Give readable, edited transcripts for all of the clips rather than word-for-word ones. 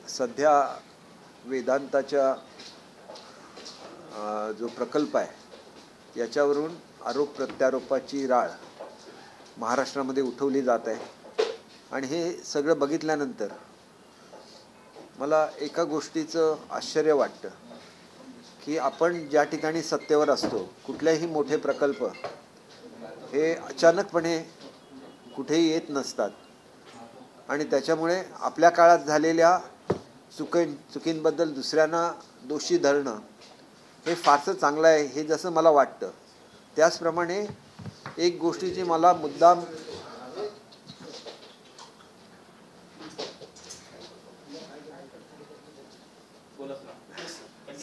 सध्या वेदांताच्या जो प्रकल्प आहे याच्यावरून आरोप प्रत्यारोपाची राळ महाराष्ट्रामध्ये उठवली जात आहे आणि हे सगळं बघितल्यानंतर मला एका गोष्टीचं आश्चर्य वाटतं की आपण ज्या ठिकाणी सत्तेवर असतो कुठलेही मोठे प्रकल्प हे अचानकपणे कुठेही येत नसतात आणि त्याच्यामुळे आपल्या काळात झालेल्या चुकींबद्दल दुसऱ्यांना दोषी धरणं हे फारसं चांगलं आहे हे जसं मला वाटतं. त्याचप्रमाणे एक गोष्टीची मला मुद्दाम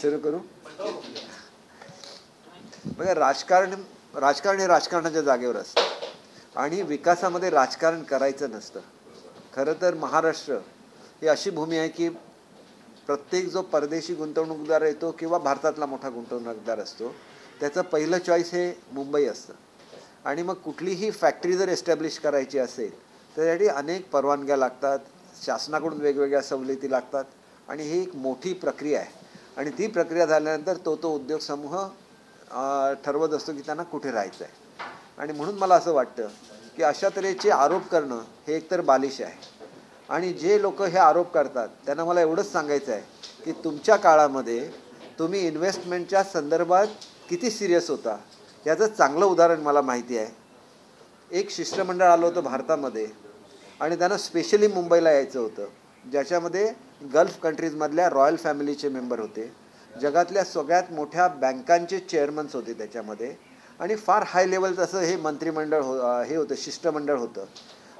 सुरू करू. बघा, राजकारण हे राजकारणाच्या जागेवर असतं आणि विकासामध्ये राजकारण करायचं नसतं. खरं तर महाराष्ट्र ही अशी भूमी आहे की प्रत्येक जो परदेशी गुंतवणूकदार येतो किंवा भारतातला मोठा गुंतवणूकदार असतो त्याचं पहिलं चॉईस हे मुंबई असतं. आणि मग कुठलीही फॅक्टरी जर एस्टॅब्लिश करायची असेल तर त्यासाठी अनेक परवानग्या लागतात, शासनाकडून वेगवेगळ्या सवलती लागतात आणि ही एक मोठी प्रक्रिया आहे. आणि ती प्रक्रिया झाल्यानंतर तो उद्योग समूह ठरवत असतो की त्यांना कुठे राहायचं आहे. आणि म्हणून मला असं वाटतं की अशा तऱ्हेचे आरोप करणं हे एकतर बालिश आहे. आणि जे लोक हे आरोप करतात त्यांना मला एवढंच सांगायचं आहे की तुमच्या काळामध्ये तुम्ही इन्व्हेस्टमेंटच्या संदर्भात किती सिरियस होता याचं चांगलं उदाहरण मला माहिती आहे. एक शिष्टमंडळ आलं होतं भारतामध्ये आणि त्यांना स्पेशली मुंबईला यायचं होतं, ज्याच्यामध्ये गल्फ कंट्रीजमधल्या रॉयल फॅमिलीचे मेंबर होते, जगातल्या सगळ्यात मोठ्या बँकांचे चेअरमन्स होते त्याच्यामध्ये आणि फार हाय लेवलचं असं हे मंत्रिमंडळ हे होतं, शिष्टमंडळ होतं.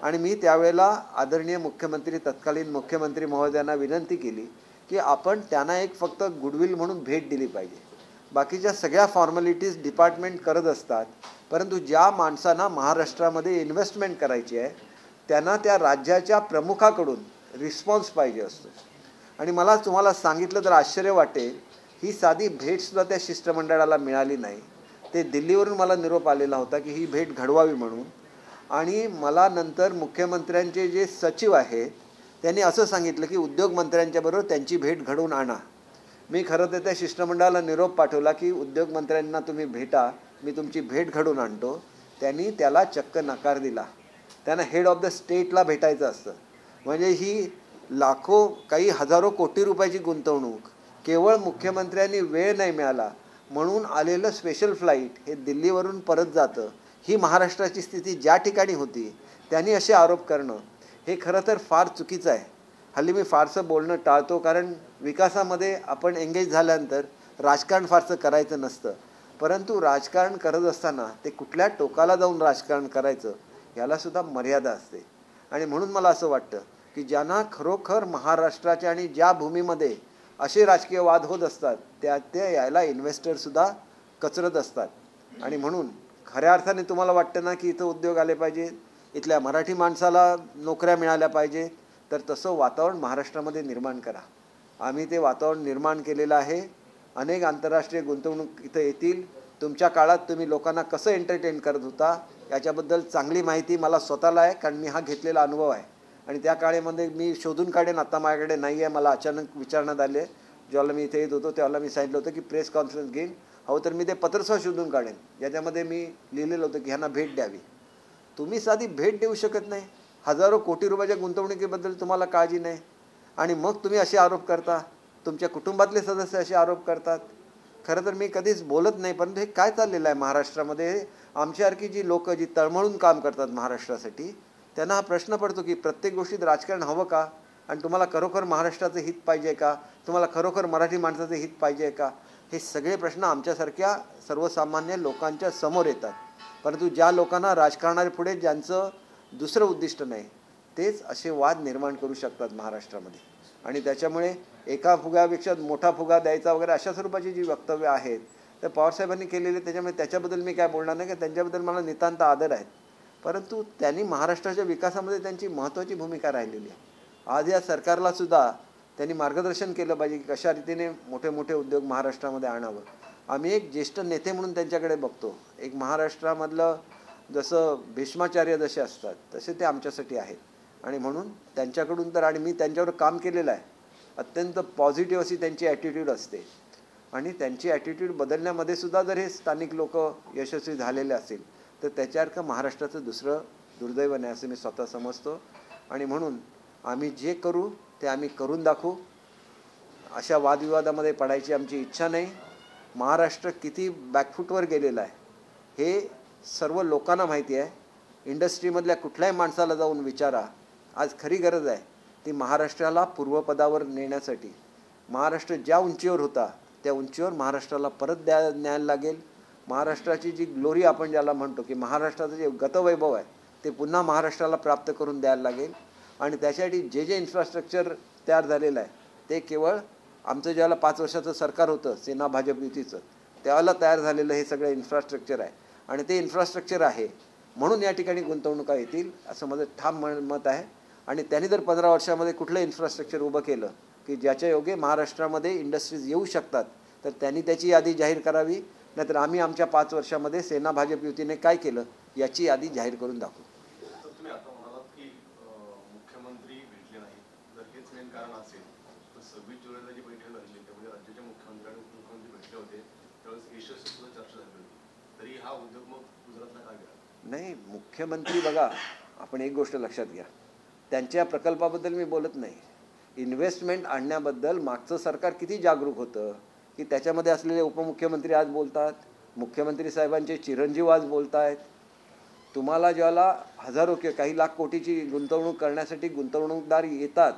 आणि मी त्यावेळेला आदरणीय मुख्यमंत्री, तत्कालीन मुख्यमंत्री महोदयांना विनंती केली की आपण त्यांना एक फक्त गुडविल म्हणून भेट दिली पाहिजे. बाकीच्या सगळ्या फॉर्मॅलिटीज डिपार्टमेंट करत असतात, परंतु ज्या माणसांना महाराष्ट्रामध्ये इन्व्हेस्टमेंट करायची आहे त्यांना त्या राज्याच्या प्रमुखाकडून रिस्पॉन्स पाहिजे असतो. आणि मला तुम्हाला सांगितलं तर आश्चर्य वाटेल, ही साधी भेटसुद्धा त्या शिष्टमंडळाला मिळाली नाही. ते दिल्लीवरून मला निरोप आलेला होता की ही भेट घडवावी म्हणून. आणि मला नंतर मुख्यमंत्र्यांचे जे सचिव आहेत त्यांनी असं सांगितलं की उद्योगमंत्र्यांच्याबरोबर त्यांची भेट घडवून आणा. मी खरं तर त्या शिष्टमंडळाला निरोप पाठवला की उद्योगमंत्र्यांना तुम्ही भेटा, मी तुमची भेट घडवून आणतो. त्यांनी त्याला चक्क नकार दिला. त्यांना हेड ऑफ द स्टेटला भेटायचं असतं. म्हणजे ही लाखो, काही हजारो कोटी रुपयाची गुंतवणूक केवळ मुख्यमंत्र्यांनी वेळ नाही मिळाला म्हणून आलेलं स्पेशल फ्लाईट हे दिल्लीवरून परत जातं. ही महाराष्ट्राची स्थिती ज्या ठिकाणी होती त्यांनी असे आरोप करणं हे खरं तर फार चुकीचं आहे. हल्ली मी फारसं बोलणं टाळतो, कारण विकासामध्ये आपण एंगेज झाल्यानंतर राजकारण फारसं करायचं नसतं. परंतु राजकारण करत असताना ते कुठल्या टोकाला जाऊन राजकारण करायचं यालासुद्धा मर्यादा असते. आणि म्हणून मला असं वाटतं की ज्यांना खरोखर महाराष्ट्राच्या आणि ज्या भूमीमध्ये असे राजकीय वाद होत असतात ते यायला इन्व्हेस्टरसुद्धा कचरत असतात. आणि म्हणून खऱ्या अर्थाने तुम्हाला वाटतं ना की इथं उद्योग आले पाहिजे, इथल्या मराठी माणसाला नोकऱ्या मिळाल्या पाहिजे, तर तसं वातावरण महाराष्ट्रामध्ये निर्माण करा. आम्ही ते वातावरण निर्माण केलेलं आहे. अनेक आंतरराष्ट्रीय गुंतवणूक इथं येतील. तुमच्या काळात तुम्ही लोकांना कसं एंटरटेन करत होता याच्याबद्दल चांगली माहिती मला स्वतःला आहे, कारण मी हा घेतलेला अनुभव आहे. आणि त्या काळामध्ये मी शोधून काढेन, आता माझ्याकडे नाही आहे. मला अचानक विचारण्यात आले ज्यावेळेला मी इथे येत होतो त्यावेळेला मी सांगितलं होतं की प्रेस कॉन्फरन्स घेईन. हो, तर मी ते पत्रसुद्धा शोधून काढेन ज्याच्यामध्ये मी लिहिलेलं होतं की ह्यांना भेट द्यावी. तुम्ही साधी भेट देऊ शकत नाही. हजारो कोटी रुपयाच्या गुंतवणुकीबद्दल तुम्हाला काळजी नाही आणि मग तुम्ही असे आरोप करता. तुमच्या कुटुंबातले सदस्य असे आरोप करतात. खरं तर मी कधीच बोलत नाही, परंतु हे काय चाललेलं आहे महाराष्ट्रामध्ये. आमच्यासारखी जी लोकं जी तळमळून काम करतात महाराष्ट्रासाठी त्यांना हा प्रश्न पडतो की प्रत्येक गोष्टीत राजकारण हवं का? आणि तुम्हाला खरोखर महाराष्ट्राचं हित पाहिजे का? तुम्हाला खरोखर मराठी माणसाचं हित पाहिजे का? हे सगळे प्रश्न आमच्यासारख्या सर्वसामान्य लोकांच्या समोर येतात. परंतु ज्या लोकांना राजकारणापुढे ज्यांचं दुसरं उद्दिष्ट नाही तेच असे वाद निर्माण करू शकतात महाराष्ट्रामध्ये. आणि त्याच्यामुळे एका फुग्यापेक्षा मोठा फुगा द्यायचा वगैरे अशा स्वरूपाची जी वक्तव्य आहेत तर पवारसाहेबांनी केलेले, त्याच्याबद्दल मी काय बोलणार नाही की त्यांच्याबद्दल मला नितांत आदर आहे. परंतु त्यांनी महाराष्ट्राच्या विकासामध्ये त्यांची महत्त्वाची भूमिका राहिलेली आहे. आज या सरकारलासुद्धा त्यांनी मार्गदर्शन केलं पाहिजे की कशा रीतीने मोठे मोठे उद्योग महाराष्ट्रामध्ये आणावं. आम्ही एक ज्येष्ठ नेते म्हणून त्यांच्याकडे बघतो. एक महाराष्ट्रामधलं जसं भीष्माचार्य जसे असतात तसे ते आमच्यासाठी आहेत. आणि म्हणून त्यांच्याकडून तर, आणि मी त्यांच्यावर काम केलेलं आहे, अत्यंत पॉझिटिव्ह अशी त्यांची ॲटिट्यूड असते आणि त्यांची ॲटिट्यूड बदलण्यामध्ये सुद्धा जर हे स्थानिक लोक यशस्वी झालेले असेल तर त्याच्यासारखं महाराष्ट्राचं दुसरं दुर्दैव नाही असं मी स्वतः समजतो. आणि म्हणून आम्ही जे करू ते आम्ही करून दाखवू. अशा वादविवादामध्ये पडायची आमची इच्छा नाही. महाराष्ट्र किती बॅकफूटवर गेलेला आहे हे सर्व लोकांना माहिती आहे. इंडस्ट्रीमधल्या कुठल्याही माणसाला जाऊन विचारा. आज खरी गरज आहे ती महाराष्ट्राला पूर्वपदावर नेण्यासाठी. महाराष्ट्र ज्या उंचीवर होता त्या उंचीवर महाराष्ट्राला परत न्यायला लागेल. महाराष्ट्राची जी ग्लोरी आपण ज्याला म्हणतो की महाराष्ट्राचं जे गतवैभव आहे ते पुन्हा महाराष्ट्राला प्राप्त करून द्यायला लागेल. आणि त्यासाठी जे जे इन्फ्रास्ट्रक्चर तयार झालेलं आहे ते केवळ आमचं ज्याला 5 वर्षाचं सरकार होतं सेना भाजप युतीचं त्यावेळेला तयार झालेलं हे सगळं इन्फ्रास्ट्रक्चर आहे. आणि ते इन्फ्रास्ट्रक्चर आहे म्हणून या ठिकाणी गुंतवणुका येतील असं माझं ठाम मत आहे. आणि त्यांनी जर 15 वर्षामध्ये कुठलं इन्फ्रास्ट्रक्चर उभं केलं की ज्याच्या योगे महाराष्ट्रामध्ये इंडस्ट्रीज येऊ शकतात तर त्यांनी त्याची यादी जाहीर करावी. नाहीतर आम्ही आमच्या 5 वर्षामध्ये सेना भाजप युतीने काय केलं याची यादी जाहीर करून दाखवू. तुम्ही आता म्हणालात की मुख्यमंत्री भेटले नाही जर हेच मेन कारण असेल तर 26 जुलैला जी बैठक झाली त्यामध्ये राज्याचे मुख्यमंत्री आणि उपमुख्यमंत्री भेटले होते त्यावेळेस यशस्वी सुद्धा चर्चा झाली होती. तरी हा उद्योग मग गुजरातला का गेला नाही. मुख्यमंत्री बघा आपण एक गोष्ट लक्षात घ्या त्यांच्या प्रकल्पाबद्दल मी बोलत नाही. इन्व्हेस्टमेंट आणण्याबद्दल मागचं सरकार किती जागरूक होतं की त्याच्यामध्ये असलेले उपमुख्यमंत्री आज बोलतात. मुख्यमंत्री साहेबांचे चिरंजीव आज बोलत आहेत. तुम्हाला ज्याला हजारो काही लाख कोटीची गुंतवणूक करण्यासाठी गुंतवणूकदार येतात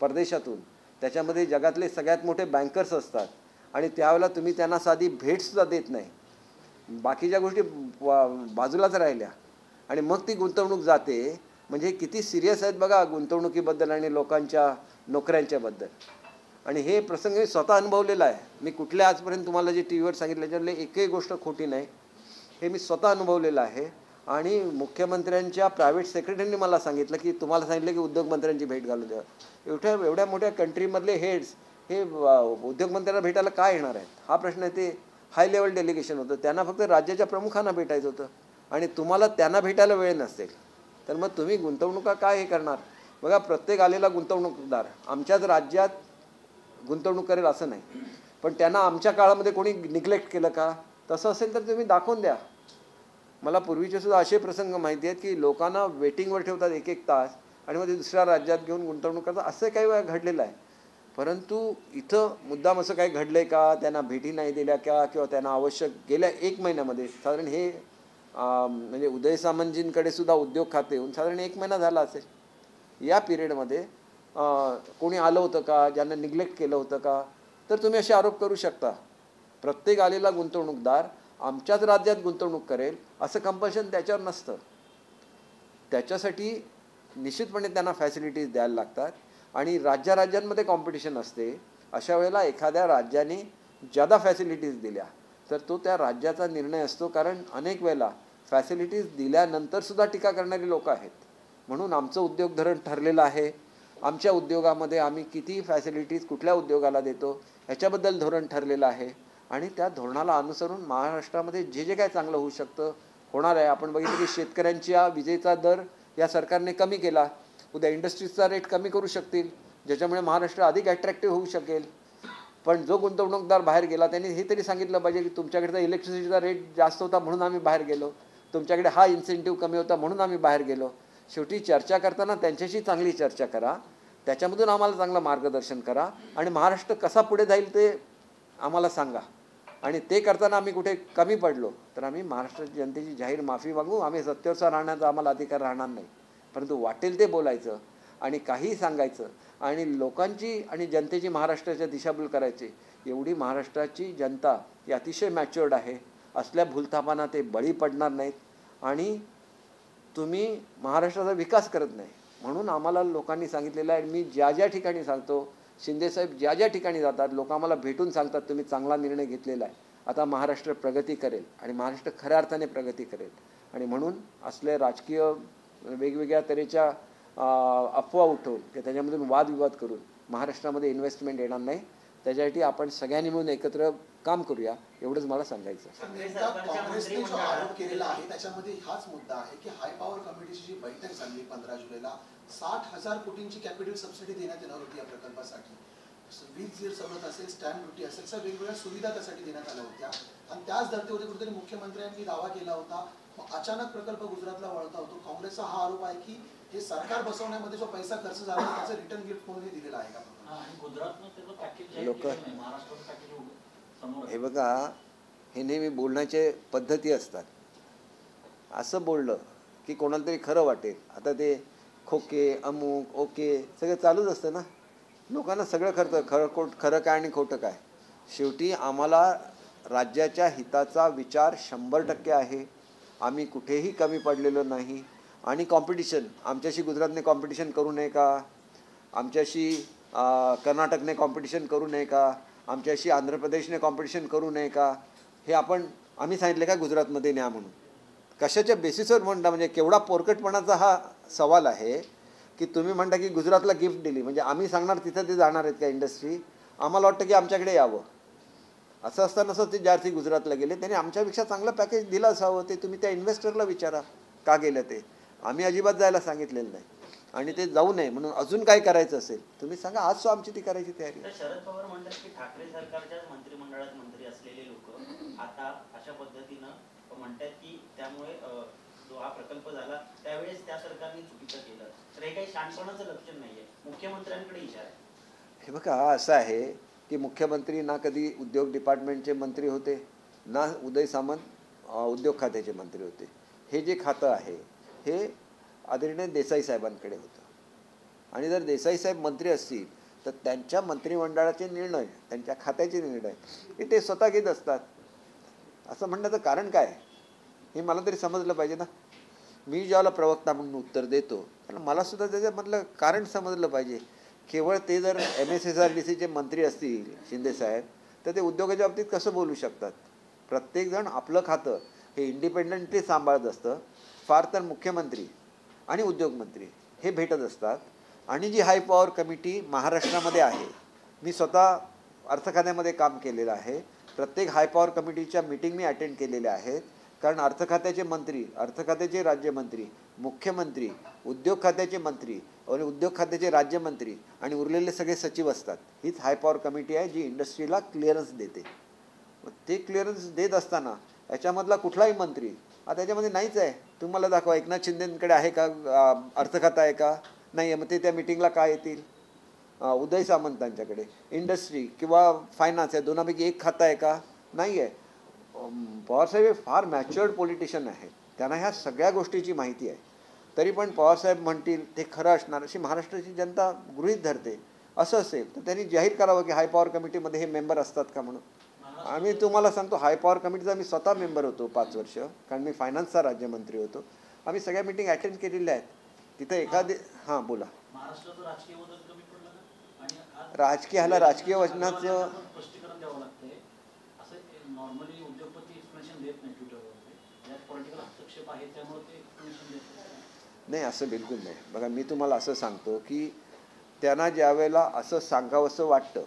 परदेशातून त्याच्यामध्ये जगातले सगळ्यात मोठे बँकर्स असतात आणि त्यावेळेला तुम्ही त्यांना साधी भेटसुद्धा देत नाही. बाकीच्या गोष्टी बाजूलाच राहिल्या आणि मग ती गुंतवणूक जाते. म्हणजे किती सिरियस आहेत बघा गुंतवणुकीबद्दल आणि लोकांच्या नोकऱ्यांच्याबद्दल. आणि हे प्रसंग मी स्वतः अनुभवलेला आहे. मी कुठल्या आजपर्यंत तुम्हाला जे टी व्हीवर सांगितलं त्याच्यातले एकही गोष्ट खोटी नाही. हे मी स्वतः अनुभवलेलं आहे. आणि मुख्यमंत्र्यांच्या प्रायव्हेट सेक्रेटरीने मला सांगितलं की तुम्हाला सांगितलं की उद्योगमंत्र्यांची भेट घालू द्या. एवढ्या मोठ्या कंट्रीमधले हेड्स हे उद्योगमंत्र्यांना भेटायला काय येणार आहेत हा प्रश्न आहे. ते हाय लेवल डेलिगेशन होतं. त्यांना फक्त राज्याच्या प्रमुखांना भेटायचं होतं आणि तुम्हाला त्यांना भेटायला वेळ नसेल तर मग तुम्ही गुंतवणुका काय हे करणार. बघा प्रत्येक आलेला गुंतवणूकदार आमच्याच राज्यात गुंतवणूक करेल असं नाही पण त्यांना आमच्या काळामध्ये कोणी निग्लेक्ट केलं का. तसं असेल तर तुम्ही दाखवून द्या. मला पूर्वीचे सुद्धा असे प्रसंग माहिती आहेत की लोकांना वेटिंगवर ठेवतात 1-1 तास आणि मग ते दुसऱ्या राज्यात घेऊन गुंतवणूक करतात. असं काही वेळा घडलेलं आहे. परंतु इथं मुद्दाम असं काही घडलं आहे का त्यांना भेटी नाही दिल्या का किंवा त्यांना आवश्यक गेल्या 1 महिन्यामध्ये साधारण हे म्हणजे उदय सामंतजींकडे सुद्धा उद्योग खाते येऊन साधारण 1 महिना झाला असेल. या पिरियडमध्ये कोणी आलं होतं का ज्यांना निग्लेक्ट केलं होतं का तर तुम्ही असे आरोप करू शकता. प्रत्येक आलेला गुंतवणूकदार आमच्याच राज्यात गुंतवणूक करेल असं कंपल्शन त्याच्यावर नसतं. त्याच्यासाठी निश्चितपणे त्यांना फॅसिलिटीज द्यायला लागतात आणि राज्यांमध्ये कॉम्पिटिशन असते. अशा वेळेला एखाद्या राज्याने जादा फॅसिलिटीज दिल्या तर तो त्या राज्याचा निर्णय असतो. कारण अनेक वेळेला फॅसिलिटीज दिल्यानंतरसुद्धा टीका करणारी लोक आहेत. म्हणून आमचं उद्योग धोरण ठरलेलं आहे. आमच्या उद्योगामध्ये आम्ही किती फॅसिलिटीज कुठल्या उद्योगाला देतो ह्याच्याबद्दल धोरण ठरलेलं आहे आणि त्या धोरणाला अनुसरून महाराष्ट्रामध्ये जे जे काय चांगलं होऊ शकतं होणार आहे. आपण बघितलं की शेतकऱ्यांच्या विजेचा दर या सरकारने कमी केला. उद्या इंडस्ट्रीजचा रेट कमी करू शकतील ज्याच्यामुळे महाराष्ट्र अधिक ॲट्रॅक्टिव्ह होऊ शकेल. पण जो गुंतवणूकदार बाहेर गेला त्यांनी हे तरी सांगितलं पाहिजे की तुमच्याकडचा इलेक्ट्रिसिटीचा रेट जास्त होता म्हणून आम्ही बाहेर गेलो. तुमच्याकडे हा इन्सेंटिव्ह कमी होता म्हणून आम्ही बाहेर गेलो. शेवटी चर्चा करताना त्यांच्याशी चांगली चर्चा करा. त्याच्यामधून आम्हाला चांगलं मार्गदर्शन करा आणि महाराष्ट्र कसा पुढे जाईल ते आम्हाला सांगा. आणि ते करताना आम्ही कुठे कमी पडलो तर आम्ही महाराष्ट्र जनतेची जाहीर माफी मागू. आम्ही सत्तेवर राहण्याचा आम्हाला अधिकार राहणार नाही. परंतु वाटेल ते बोलायचं आणि काहीही सांगायचं आणि लोकांची आणि जनतेची महाराष्ट्राच्या दिशाभूल करायची. एवढी महाराष्ट्राची जनता ही अतिशय मॅच्युअर्ड आहे. असल्या भूलथापांना ते बळी पडणार नाहीत आणि तुम्ही महाराष्ट्राचा विकास करत नाही. म्हणून आम्हाला लोकांनी सांगितलेलं आहे. मी ज्या ज्या ठिकाणी सांगतो शिंदेसाहेब ज्या ज्या ठिकाणी जातात लोक आम्हाला भेटून सांगतात तुम्ही चांगला निर्णय घेतलेला आहे. आता महाराष्ट्र प्रगती करेल आणि महाराष्ट्र खऱ्या अर्थाने प्रगती करेल. आणि म्हणून असले राजकीय वेगवेगळ्या तऱ्हेच्या अफवा उठवून की त्याच्यामधून वादविवाद करून महाराष्ट्रामध्ये इन्व्हेस्टमेंट येणार नाही. त्याच्यासाठी आपण सगळ्यांनी मिळून एकत्र काम करूया एवढंच मला सांगायचं. काँग्रेसने जो आरोप केलेला आहे त्याच्यामध्ये हाच मुद्दा आहे की हाय पॉवर कमिटीची जी बैठक झाली 15 जुलैला 60,000 कोटींची कॅपिटल सबसिडी देण्यात येणार होती या प्रकल्पासाठी. वीज जर सवलत असेल, स्टॅम्प ड्युटी असेल, अशा वेगवेगळ्या सुविधा त्यासाठी देण्यात आल्या होत्या. आणि त्याच धर्तीवरती कुठेतरी मुख्यमंत्र्यांनी दावा केला होता. मग अचानक प्रकल्प गुजरातला वळता होतो. काँग्रेसचा हा आरोप आहे की हे सरकार बसवण्यामध्ये जो पैसा खर्च झाला त्याचं रिटर्न गिफ्ट म्हणून दिलेला आहे का? लोक हे बघा, हे नेहमी बोलण्याचे पद्धती असतात. असं बोललं की कोणाला तरी खरं वाटेल. आता ते खोके अमुक ओके सगळं चालूच असतं ना. लोकांना सगळं खरं काय आणि खोटं काय. शेवटी आम्हाला राज्याच्या हिताचा विचार 100% आहे. आम्ही कुठेही कमी पडलेलो नाही. आणि कॉम्पिटिशन, आमच्याशी गुजरातने कॉम्पिटिशन करू नये का, आमच्याशी कर्नाटकने कॉम्पिटिशन करू नये का, आमच्याशी आंध्र प्रदेशने कॉम्पिटिशन करू नये का, हे आम्ही सांगितलं का गुजरातमध्ये न्या म्हणून. कशाच्या बेसिसवर म्हणता, म्हणजे केवढा पोरकटपणाचा हा सवाल आहे की तुम्ही म्हणता की गुजरातला गिफ्ट दिली, म्हणजे आम्ही सांगणार तिथं ते जाणार आहेत का इंडस्ट्री. आम्हाला वाटतं की आमच्याकडे यावं. असं असताना ते ज्यार्थी गुजरातला गेले त्यांनी आमच्यापेक्षा चांगलं पॅकेज दिलं असावं. ते तुम्ही त्या इन्व्हेस्टरला विचारा का गेलं ते. आम्ही अजिबात जायला सांगितलेलं नाही. आणि ते जाऊ नये म्हणून अजून काय करायचं असेल तुम्ही सांगा. आज आमची ती करायची तयारी. शरद पवार म्हणतात की ठाकरे सरकारच्या मंत्रिमंडळात मंत्री असलेले लोक आता अशा पद्धतीनं म्हणतात की त्यामुळे जो हा प्रकल्प झाला त्यावेळेस त्या सरकारने चुकीचं केलं. तर हे काही शानपणाचं लक्षण नाहीये. मुख्यमंत्र्यांकडे इशारा आहे. हे बघा, असं आहे की मुख्यमंत्री ना कधी उद्योग डिपार्टमेंटचे मंत्री होते, ना उदय सामंत उद्योग खात्याचे मंत्री होते. हे जे खातं आहे हे आदरणीय देसाई साहेबांकडे होतं. आणि जर देसाई साहेब मंत्री असतील तर त्यांच्या मंत्रिमंडळाचे निर्णय, त्यांच्या खात्याचे निर्णय हे ते स्वतः घेत असतात. असं म्हणण्याचं कारण काय हे मला तरी समजलं पाहिजे ना. मी ज्याला प्रवक्ता म्हणून उत्तर देतो त्याला मलासुद्धा त्याच्यामधलं कारण समजलं पाहिजे. केवळ ते जर MSSRDCचे मंत्री असतील शिंदेसाहेब तर ते उद्योगाच्या बाबतीत कसं बोलू शकतात. प्रत्येकजण आपलं खातं हे इंडिपेंडंटली सांभाळत असतं. फार तर मुख्यमंत्री आणि उद्योगमंत्री हे भेटत असतात. आणि जी हाय पॉवर कमिटी महाराष्ट्रामध्ये आहे, मी स्वतः अर्थ खात्यामध्ये काम केलेलं आहे. प्रत्येक हाय पॉवर कमिटीच्या मीटिंग मी अटेंड केलेल्या आहेत. कारण अर्थ खात्याचे मंत्री, अर्थ खात्याचे राज्यमंत्री, मुख्यमंत्री, उद्योग खात्याचे मंत्री आणि उद्योग खात्याचे राज्यमंत्री आणि उरलेले सगळे सचिव असतात. हीच हाय पॉवर कमिटी आहे जी इंडस्ट्रीला क्लिअरन्स देते. ते क्लिअरन्स देत असताना याच्यामधला कुठलाही मंत्री आता त्याच्यामध्ये नाहीच आहे. तुम्हाला दाखवा एकनाथ शिंदेंकडे आहे का अर्थ खाता आहे का, नाही आहे. मग ते त्या मिटिंगला काय येतील. उदय सामंतांच्याकडे इंडस्ट्री किंवा फायनान्स आहे, दोनापैकी एक खातं आहे का, नाही आहे. पवारसाहेब हे फार मॅच्युअर्ड पॉलिटिशियन आहेत. त्यांना ह्या सगळ्या गोष्टीची माहिती आहे. तरी पण पवारसाहेब म्हणतील ते खरं असणार अशी महाराष्ट्राची जनता गृहीत धरते. असं असेल तर त्यांनी जाहीर करावं की हाय पॉवर कमिटीमध्ये हे मेंबर असतात का म्हणून. आम्ही तुम्हाला सांगतो हाय पॉवर कमिटीचा मी स्वतः मेंबर होतो 5 वर्ष, कारण मी फायनान्सचा राज्यमंत्री होतो. आम्ही सगळ्या मीटिंग अटेंड केलेल्या आहेत. तिथं एखादी हां बोला. राजकीयाला राजकीय वचनाचं नाही, असं बिलकुल नाही. बघा, मी तुम्हाला असं सांगतो की त्यांना ज्या वेळेला असं सांगावंसं वाटतं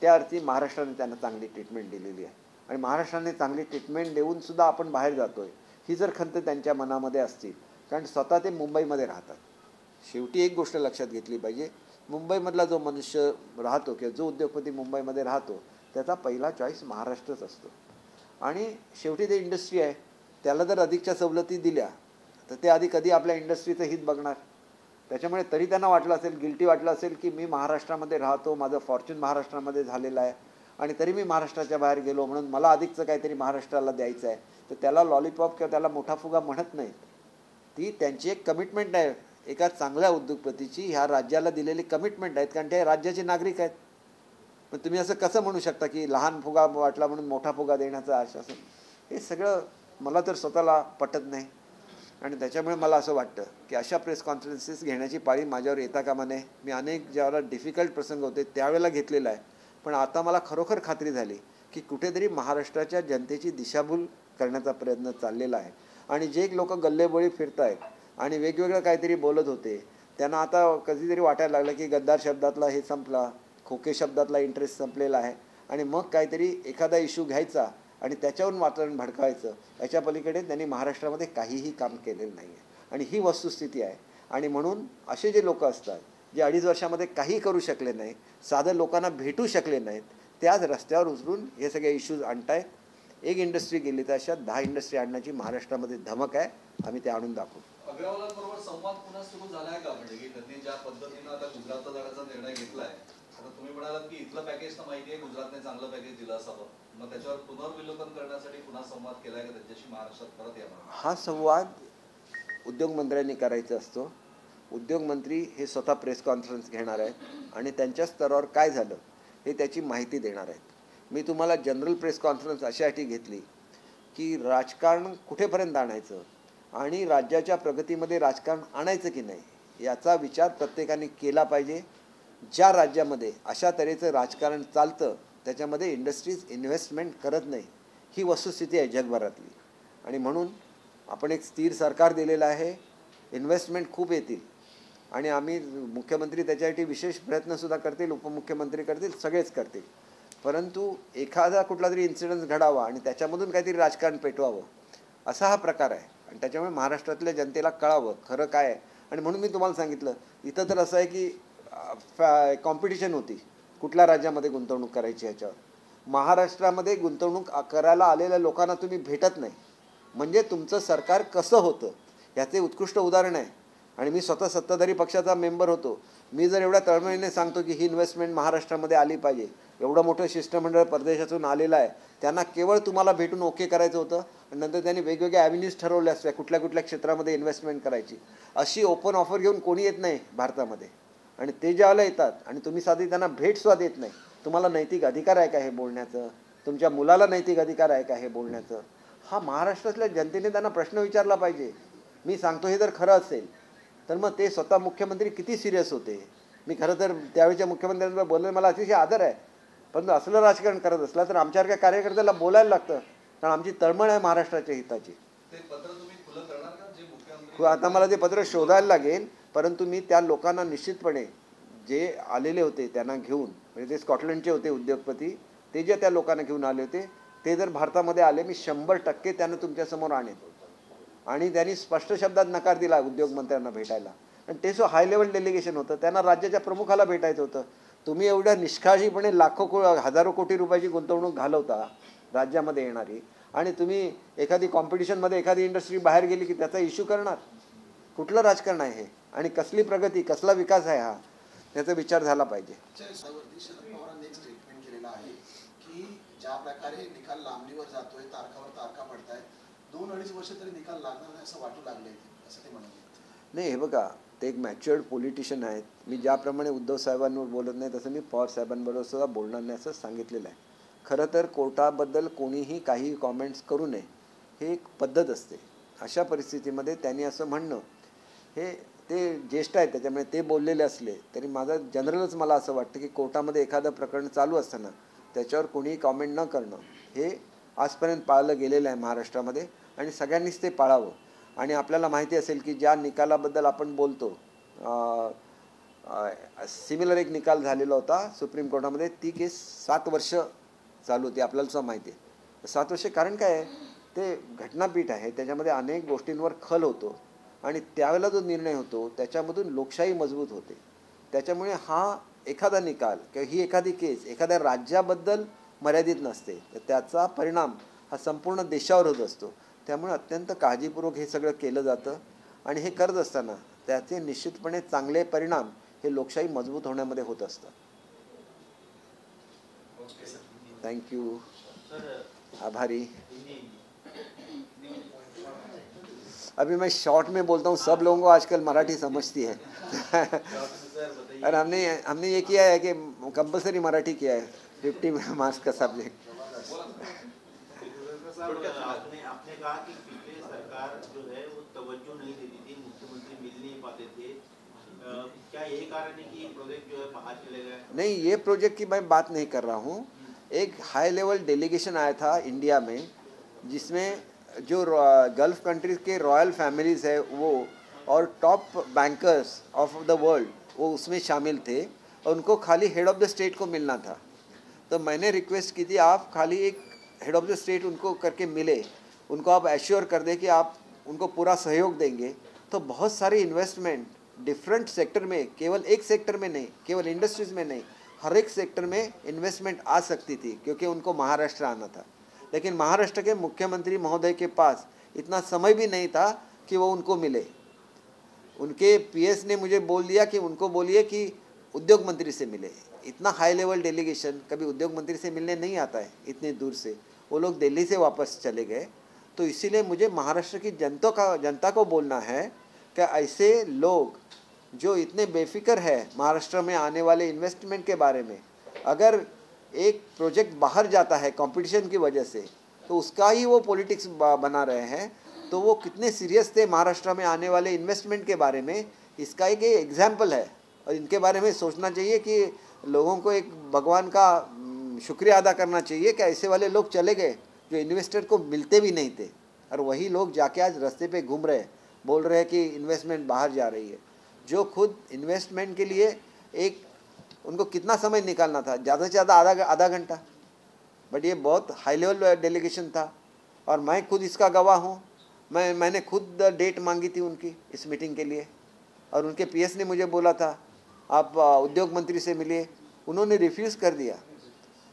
त्या अर्थी महाराष्ट्राने त्यांना चांगली ट्रीटमेंट दिलेली आहे. आणि महाराष्ट्राने चांगली ट्रीटमेंट देऊनसुद्धा आपण बाहेर जातो आहे ही जर खंत त्यांच्या मनामध्ये असतील, कारण स्वतः ते मुंबईमध्ये राहतात. शेवटी एक गोष्ट लक्षात घेतली पाहिजे, मुंबईमधला जो मनुष्य राहतो किंवा जो उद्योगपती मुंबईमध्ये राहतो त्याचा पहिला चॉईस महाराष्ट्रच असतो. आणि शेवटी ते इंडस्ट्री आहे, त्याला जर अधिकच्या सवलती दिल्या तर ते आधी कधी आपल्या इंडस्ट्रीचं हित बघणार. त्याच्यामुळे तरी त्यांना वाटलं असेल, गिल्टी वाटलं असेल की मी महाराष्ट्रामध्ये राहतो, माझं फॉर्च्यून महाराष्ट्रामध्ये झालेलं आहे आणि तरी मी महाराष्ट्राच्या बाहेर गेलो म्हणून मला अधिकचं काहीतरी महाराष्ट्राला द्यायचं आहे. तर त्याला लॉलीपॉप किंवा त्याला मोठा फुगा म्हणत नाहीत. ती त्यांची एक कमिटमेंट आहे. एका चांगल्या उद्योगपतीची ह्या राज्याला दिलेली कमिटमेंट आहेत, कारण ते राज्याचे नागरिक आहेत. पण तुम्ही असं कसं म्हणू शकता की लहान फुगा वाटला म्हणून मोठा फुगा देण्याचं आश्वासन. हे सगळं मला तर स्वतःला पटत नाही. आणि त्याच्यामुळे मला असं वाटतं की अशा प्रेस कॉन्फरन्सेस घेण्याची पाळी माझ्यावर येता कामा नये. मी अनेक ज्यावेळेला डिफिकल्ट प्रसंग होते त्यावेळेला घेतलेला आहे. पण आता मला खरोखर खात्री झाली की कुठेतरी महाराष्ट्राच्या जनतेची दिशाभूल करण्याचा प्रयत्न चाललेला आहे. आणि जे लोक गल्लेबोळी फिरत आहेत आणि वेगवेगळं काहीतरी बोलत होते त्यांना आता कधीतरी वाटायला लागलं की गद्दार शब्दातला हे संपला, खोके शब्दातला इंटरेस्ट संपलेला आहे आणि मग काहीतरी एखादा इश्यू घ्यायचा आणि त्याच्यावरून वातावरण भडकावायचं. याच्या पलीकडे त्यांनी महाराष्ट्रामध्ये काहीही काम केलेलं नाही आहे आणि ही वस्तुस्थिती आहे. आणि म्हणून असे जे लोक असतात जे 2.5 वर्षामध्ये काही करू शकले नाही, साधं लोकांना भेटू शकले नाहीत, ते आज रस्त्यावर उतरून हे सगळे इश्यूज आणतायत. एक इंडस्ट्री गेली तर अशा 10 इंडस्ट्री आणण्याची महाराष्ट्रामध्ये धमक आहे. आम्ही ते आणून दाखवू. अग्रवालांबरोबर संवाद पुन्हा सुरू झाला आहे का? म्हणजे की त्यांनी ज्या पद्धतीनं आता गुजरातला जाण्याचा निर्णय घेतलाय, आता तुम्ही म्हणालात की इथलं पॅकेज तर माहिती आहे, गुजरातने चांगलं पॅकेज दिलं असावं, मग त्याच्यावर पुनर्विलोकन करण्यासाठी पुन्हा संवाद केलाय का त्यांच्याशी महाराष्ट्रात परत यावं? हा संवाद उद्योगमंत्र्यांनी करायचा असतो. उद्योगमंत्री हे स्वतः प्रेस कॉन्फरन्स घेणार आहेत आणि त्यांच्या स्तरावर काय झालं हे त्याची माहिती देणार आहेत. मी तुम्हाला जनरल प्रेस कॉन्फरन्स अशासाठी घेतली की राजकारण कुठेपर्यंत आणायचं आणि राज्याच्या प्रगतीमध्ये राजकारण आणायचं की नाही याचा विचार प्रत्येकाने केला पाहिजे. ज्या राज्यामध्ये अशा तऱ्हेचं राजकारण चालतं त्याच्यामध्ये इंडस्ट्रीज इन्व्हेस्टमेंट करत नाही, ही वस्तुस्थिती आहे जगभरातली. आणि म्हणून आपण एक स्थिर सरकार दिलेलं आहे. इन्व्हेस्टमेंट खूप येतील आणि आम्ही मुख्यमंत्री त्याच्यासाठी विशेष प्रयत्नसुद्धा करतील, उपमुख्यमंत्री करतील, सगळेच करतील. परंतु एखादा कुठला तरी इन्सिडन्स घडावा आणि त्याच्यामधून काहीतरी राजकारण पेटवावं असा हा प्रकार आहे आणि त्याच्यामुळे महाराष्ट्रातल्या जनतेला कळावं खरं काय आहे. आणि म्हणून मी तुम्हाला सांगितलं इथं तर असं आहे की कॉम्पिटिशन होती कुठल्या राज्यामध्ये गुंतवणूक करायची ह्याच्यावर. महाराष्ट्रामध्ये गुंतवणूक करायला आलेल्या लोकांना तुम्ही भेटत नाही, म्हणजे तुमचं सरकार कसं होतं ह्याचे उत्कृष्ट उदाहरण आहे. आणि मी स्वतः सत्ताधारी पक्षाचा मेंबर होतो. मी जर एवढ्या तळमळीने सांगतो की ही इन्व्हेस्टमेंट महाराष्ट्रामध्ये आली पाहिजे, एवढं मोठं शिष्टमंडळ परदेशातून आलेलं आहे, त्यांना केवळ तुम्हाला भेटून ओके करायचं होतं आणि नंतर त्यांनी वेगवेगळ्या ॲव्हेन्यूज ठरवल्या असत्या कुठल्या कुठल्या क्षेत्रामध्ये इन्व्हेस्टमेंट करायची. अशी ओपन ऑफर घेऊन कोणी येत नाही भारतामध्ये. आणि ते ज्यावेळेला येतात आणि तुम्ही साधी त्यांना भेटसुद्धा देत नाही, तुम्हाला नैतिक अधिकार आहे का हे बोलण्याचं, तुमच्या मुलाला नैतिक अधिकार आहे का हे बोलण्याचं, हा महाराष्ट्रातल्या जनतेने त्यांना प्रश्न विचारला पाहिजे. मी सांगतो हे जर खरं असेल तर मग ते स्वतः मुख्यमंत्री किती सिरियस होते. मी खरं तर त्यावेळेच्या मुख्यमंत्र्यांबरोबर बोलणं मला अतिशय आदर आहे. पण असलं राजकारण करत असला तर आमच्यासारख्या कार्यकर्त्याला बोलायला लागतं, कारण आमची तळमळ आहे महाराष्ट्राच्या हिताची. ते पत्र तुम्ही खुलं करणार का जे मुख्यमंत्री? आता मला ते पत्र शोधायला लागेल, परंतु मी त्या लोकांना निश्चितपणे जे आलेले होते त्यांना घेऊन, म्हणजे ते स्कॉटलंडचे होते उद्योगपती, ते जे त्या लोकांना घेऊन आले होते ते जर भारतामध्ये आले मी 100% त्यांना तुमच्यासमोर आणेन. आणि त्यांनी स्पष्ट शब्दात नकार दिला उद्योगमंत्र्यांना भेटायला. आणि ते जो हाय लेवल डेलिगेशन होतं त्यांना राज्याच्या प्रमुखाला भेटायचं होतं. तुम्ही एवढ्या निष्काळजीपणे हजारो कोटी रुपयाची गुंतवणूक घालवता राज्यामध्ये येणारी, आणि तुम्ही एखादी कॉम्पिटिशनमध्ये एखादी इंडस्ट्री बाहेर गेली की त्याचा इश्यू करणार. कुठलं राजकारण आहे हे आणि कसली प्रगती कसला विकास आहे हा, त्याचा विचार झाला पाहिजे. शरद पवारांनी एक स्टेटमेंट केलेलं आहे की ज्या प्रकारे निकाल लांबणीवर जातोय, तारखावर तारखा पडतायत, 2-2.5 वर्ष तरी निकाल लागणार नाही असं वाटू लागलंय, असं ते म्हणाले. नाही, हे बघा, ते एक मॅच्युअर्ड पॉलिटिशियन आहेत. मी ज्याप्रमाणे उद्धव साहेबांवर बोलत नाही तसं मी पवार साहेबांबरोबर सुद्धा बोलणार नाही असं सांगितलेलं आहे. खरं तर कोर्टाबद्दल कोणीही काही कॉमेंट्स करू नये, हे एक पद्धत असते. अशा परिस्थितीमध्ये त्यांनी असं म्हणणं, हे ते ज्येष्ठ आहेत त्याच्यामुळे ते बोललेले असले तरी माझं जनरलच मला असं वाटतं की कोर्टामध्ये एखादं प्रकरण चालू असताना त्याच्यावर कोणीही कॉमेंट न करणं हे आजपर्यंत पाळलं गेलेलं आहे महाराष्ट्रामध्ये आणि सगळ्यांनीच ते पाळावं. आणि आपल्याला माहिती असेल की ज्या निकालाबद्दल आपण बोलतो, सिमिलर एक निकाल झालेला होता सुप्रीम कोर्टामध्ये. ती केस 7 वर्ष चालू होती, आपल्याला सुद्धा माहिती आहे. 7 वर्ष कारण काय आहे, ते घटनापीठ आहे, त्याच्यामध्ये अनेक गोष्टींवर खल होतो आणि त्यावेळेला जो निर्णय होतो त्याच्यामधून लोकशाही मजबूत होते. त्याच्यामुळे हा एखादा निकाल किंवा ही एखादी केस एखाद्या राज्याबद्दल मर्यादित नसते, तर त्याचा परिणाम हा संपूर्ण देशावर होत असतो. त्यामुळे अत्यंत काळजीपूर्वक हे सगळं केलं जातं आणि हे करत असताना त्याचे निश्चितपणे चांगले परिणाम हे लोकशाही मजबूत होण्यामध्ये होत असतात. थँक्यू, आभारी. अभी मैं शॉर्ट में बोलता हूँ, सब लोगों को आजकल मराठी समझती है. और हमने ये किया है कि कंपलसरी मराठी किया है, 50 मार्क्स का सब्जेक्ट. आपने कहा कि पिछले सरकार जो है वो तवज्जो नहीं देती थी, मुख्यमंत्री मिल नहीं पाते थे, क्या यही कारण है कि प्रोजेक्ट जो है बाहर चले गए? नहीं, ये प्रोजेक्ट की मैं बात नहीं कर रहा हूँ. एक हाई लेवल डेलीगेशन आया था इंडिया में जिसमें जो गल्फ कंट्रीज़ के रॉयल फैमिलीज़ है वो और top bankers of the world वो उसमें शामिल थे और उनको खाली हेड ऑफ़ द स्टेट को मिलना था. तो मैंने रिक्वेस्ट की थी आप खाली एक हेड ऑफ़ द स्टेट उनको करके मिले, उनको आप एश्योर कर दें कि आप उनको पूरा सहयोग देंगे, तो बहुत सारी इन्वेस्टमेंट डिफरेंट सेक्टर में, केवल एक सेक्टर में नहीं, केवल इंडस्ट्रीज में नहीं, हर एक सेक्टर में इन्वेस्टमेंट आ सकती थी, क्योंकि उनको महाराष्ट्र आना था। लेकिन महाराष्ट्र के मुख्यमंत्री महोदय के पास इतना समय भी नहीं था कि वो उनको मिले। उनके पीएस ने मुझे बोल दिया कि उनको बोलिए कि उद्योग मंत्री से मिले। इतना हाई लेवल डेलीगेशन कभी उद्योग मंत्री से मिलने नहीं आता है इतने दूर से। वो लोग दिल्ली से वापस चले गए। तो इसीलिए मुझे महाराष्ट्र की जनता को बोलना है कि ऐसे लोग जो इतने बेफिक्र है महाराष्ट्र में आने वाले इन्वेस्टमेंट के बारे में, अगर एक प्रोजेक्ट बाहर जाता है कंपटीशन की वजह से, तो उसका ही वो पॉलिटिक्स बना रहे हैं, तो वो कितने सीरियस थे महाराष्ट्र में आने वाले इन्वेस्टमेंट के बारे में, इसका एक एग्जाम्पल है। और इनके बारे में सोचना चाहिए कि लोगों को एक भगवान का शुक्रिया अदा करना चाहिए कि ऐसे वाले लोग चले गए जो इन्वेस्टर को मिलते भी नहीं थे, और वही लोग जाके आज रास्ते पे घूम रहे हैं, बोल रहे हैं कि इन्वेस्टमेंट बाहर जा रही है। जो खुद इन्वेस्टमेंट के लिए एक उनको कितना समय निकालना था, ज़्यादा से ज़्यादा आधा घंटा, बट ये बहुत हाई लेवल डेलीगेशन था। और मैं खुद इसका गवाह हूँ। मैंने खुद डेट मांगी थी उनकी इस मीटिंग के लिए, और उनके पीएस ने मुझे बोला था आप उद्योग मंत्री से मिलिए, उन्होंने रिफ्यूज़ कर दिया।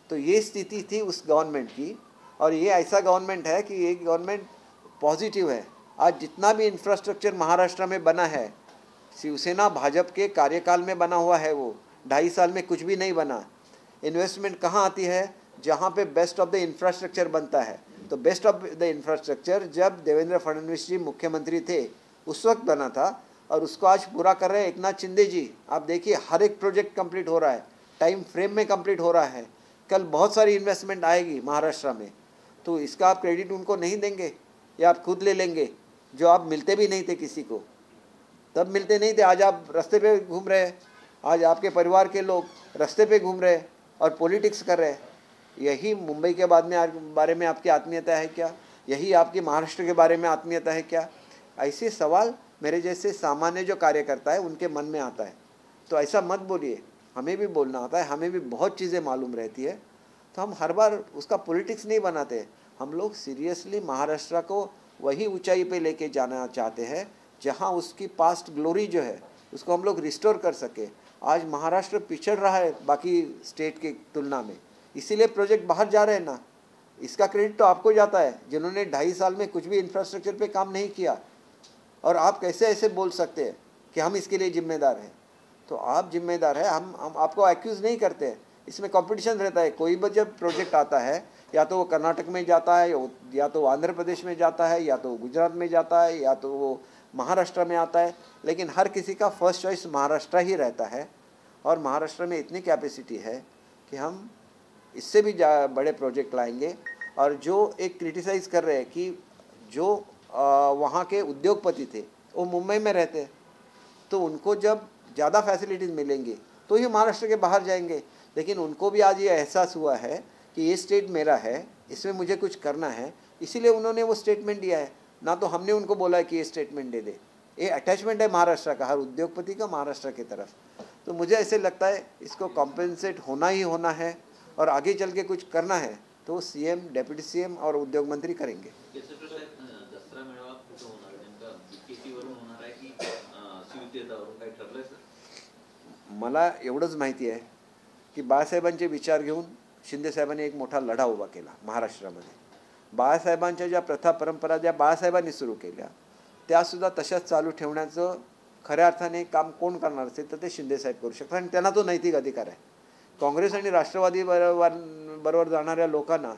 तो ये स्थिति थी उस गवर्नमेंट की। और ये ऐसा गवर्नमेंट है कि ये गवर्नमेंट पॉजिटिव है। आज जितना भी इंफ्रास्ट्रक्चर महाराष्ट्र में बना है, शिवसेना भाजपा के कार्यकाल में बना हुआ है, वो 2.5 साल में कुछ भी नहीं बना। इन्वेस्टमेंट कहाँ आती है? जहाँ पे बेस्ट ऑफ द इंफ्रास्ट्रक्चर बनता है। तो बेस्ट ऑफ द इंफ्रास्ट्रक्चर जब देवेंद्र फडणवीस जी मुख्यमंत्री थे उस वक्त बना था, और उसको आज पूरा कर रहे हैं एकनाथ शिंदे जी। आप देखिए हर एक प्रोजेक्ट कंप्लीट हो रहा है, टाइम फ्रेम में कंप्लीट हो रहा है। कल बहुत सारी इन्वेस्टमेंट आएगी महाराष्ट्र में, तो इसका आप क्रेडिट उनको नहीं देंगे या आप खुद ले लेंगे? जो आप मिलते भी नहीं थे किसी को, तब मिलते नहीं थे, आज आप रास्ते पे घूम रहे हैं। आज आपके परिवार के लोग रास्ते पे घूम रहे हैं और पॉलिटिक्स कर रहे हैं। यही मुंबई के बारे में आपकी आत्मीयता है क्या? यही आपकी महाराष्ट्र के बारे में आत्मीयता है क्या? ऐसे सवाल मेरे जैसे सामान्य जो कार्यकर्ता है उनके मन में आता है। तो ऐसा मत बोलिए, हमें भी बोलना आता है, हमें भी बहुत चीज़ें मालूम रहती है। तो हम हर बार उसका पॉलिटिक्स नहीं बनाते। हम लोग सीरियसली महाराष्ट्र को वही ऊंचाई पे लेके जाना चाहते हैं जहां उसकी पास्ट ग्लोरी जो है उसको हम लोग रिस्टोर कर सके। आज महाराष्ट्र पिछड़ रहा है बाकी स्टेट की तुलना में, इसीलिए प्रोजेक्ट बाहर जा रहे हैं ना। इसका क्रेडिट तो आपको जाता है जिन्होंने 2.5 साल में कुछ भी इंफ्रास्ट्रक्चर पे काम नहीं किया। और आप कैसे ऐसे बोल सकते हैं कि हम इसके लिए जिम्मेदार हैं? तो आप जिम्मेदार है, हम आपको एक्यूज़ नहीं करते हैं। इसमें कंपटीशन रहता है। कोई भी जब प्रोजेक्ट आता है, या तो वो कर्नाटक में जाता है, या तो आंध्र प्रदेश में जाता है, या तो गुजरात में जाता है, या तो वो महाराष्ट्र में आता है, लेकिन हर किसी का फर्स्ट चॉइस महाराष्ट्र ही रहता है। और महाराष्ट्र में इतनी कैपेसिटी है कि हम इससे भी बड़े प्रोजेक्ट लाएंगे। और जो एक क्रिटिसाइज़ कर रहे हैं कि जो वहाँ के उद्योगपति थे वो मुंबई में रहते, तो उनको जब ज़्यादा फैसिलिटीज़ मिलेंगी तो ही महाराष्ट्र के बाहर जाएंगे। लेकिन उनको भी आज ये एहसास हुआ है कि ये स्टेट मेरा है, इसमें मुझे कुछ करना है, इसीलिए उन्होंने वो स्टेटमेंट दिया है। ना तो हमने उनको बोला है कि ये स्टेटमेंट दे दे। ये अटैचमेंट है महाराष्ट्र का, हर उद्योगपति का महाराष्ट्र की तरफ। तो मुझे ऐसे लगता है इसको कॉम्पेंसेट होना ही होना है, और आगे चल के कुछ करना है तो सीएम, डेप्यूटी सीएम और उद्योग मंत्री करेंगे। दसरा मेळावा कुठं होणार आहे? नेमका बीकेसीवरून होणार आहे की शिवसेनेवरून काही ठरलंय सर? मला एवढंच माहिती आहे की बाळासाहेबांचे विचार घेऊन शिंदे साहेबांनी एक मोठा लढा उभा केला महाराष्ट्रामध्ये। बाळासाहेबांच्या ज्या प्रथा परंपरा ज्या बाळासाहेबांनी सुरू केल्या त्यासुद्धा तशाच चालू ठेवण्याचं खऱ्या अर्थाने काम कोण करणार असेल तर ते शिंदे साहेब करू शकतात, आणि त्यांना तो नैतिक अधिकार आहे। काँग्रेस आणि राष्ट्रवादी बरोबर जाणाऱ्या लोकांना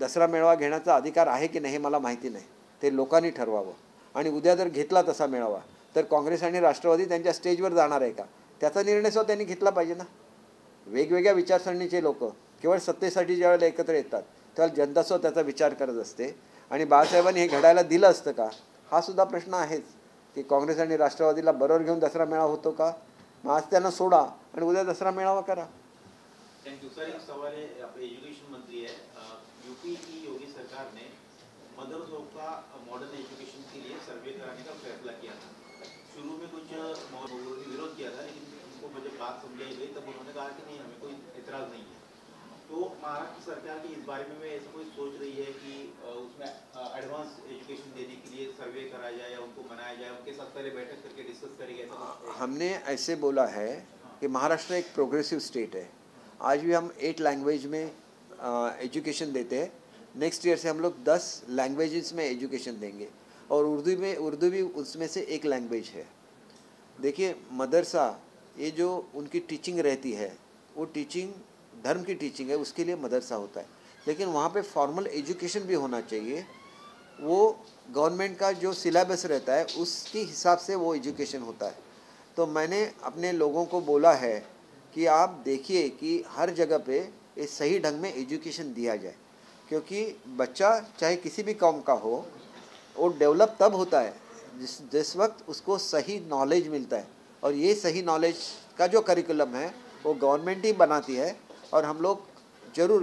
दसरा मेळावा घेण्याचा अधिकार आहे की नाही हे मला माहिती नाही, ते लोकांनी ठरवावं। आणि उद्या जर घेतला तसा मेळावा तर काँग्रेस आणि राष्ट्रवादी त्यांच्या स्टेजवर जाणार आहे का, त्याचा निर्णय सुद्धा त्यांनी घेतला पाहिजे ना। वेगवेगळ्या विचारसरणीचे लोक केवळ सत्तेसाठी ज्यावेळेला एकत्र येतात तेव्हा जनता सुद्धा त्याचा विचार करत असते, आणि बाळासाहेबांनी हे घडायला दिलं असतं का हा सुद्धा प्रश्न आहेच की काँग्रेस आणि राष्ट्रवादीला बरोबर घेऊन दसरा मेळावा होतो का? मग आज त्यांना सोडा आणि उद्या दसरा मेळावा करा। Thank you sir. एक सवाल है, आप एजुकेशन मंत्री है, यूपी की योगी सरकार ने मदरसों का मॉडर्न एजुकेशन के लिए सर्वे कराने का फैसला किया था। शुरू में कुछ लोगों ने विरोध किया था, लेकिन उनको जब बात समझाई गई तब उन्होंने कहा कि नहीं, हमें कोई एतराज़ नहीं है। तो महाराष्ट्र सरकार की इस बारे में ऐसा कोई सोच रही है कि उसमें एडवांस एजुकेशन देने के लिए सर्वे करा जाए या उनको मनाया जाए, उनके साथ पहले बैठक करके डिस्कस करेंगे, ऐसा कुछ? हमने ऐसे बोला है कि महाराष्ट्र एक प्रोग्रेसिव स्टेट है। आज भी हम 8 लैंग्वेज में एजुकेशन देते हैं। नेक्स्ट ईयर से हम लोग 10 लैंग्वेजेस में एजुकेशन देंगे और उर्दू भी उसमें से एक लैंग्वेज है। देखिए, मदरसा ये जो उनकी टीचिंग रहती है वो टीचिंग धर्म की टीचिंग है, उसके लिए मदरसा होता है, लेकिन वहाँ पे फॉर्मल एजुकेशन भी होना चाहिए। वो गवर्नमेंट का जो सिलेबस रहता है उसके हिसाब से वो एजुकेशन होता है। तो मैंने अपने लोगों को बोला है कि आप देखिए कि हर जगह पे ये सही ढंग में एजुकेशन दिया जाए, क्योंकि बच्चा चाहे किसी भी कौम का हो वो डेवलप तब होता है जिस वक्त उसको सही नॉलेज मिलता है। और ये सही नॉलेज का जो करिकुलम है वो गवर्नमेंट ही बनाती है। और हम लोग ज़रूर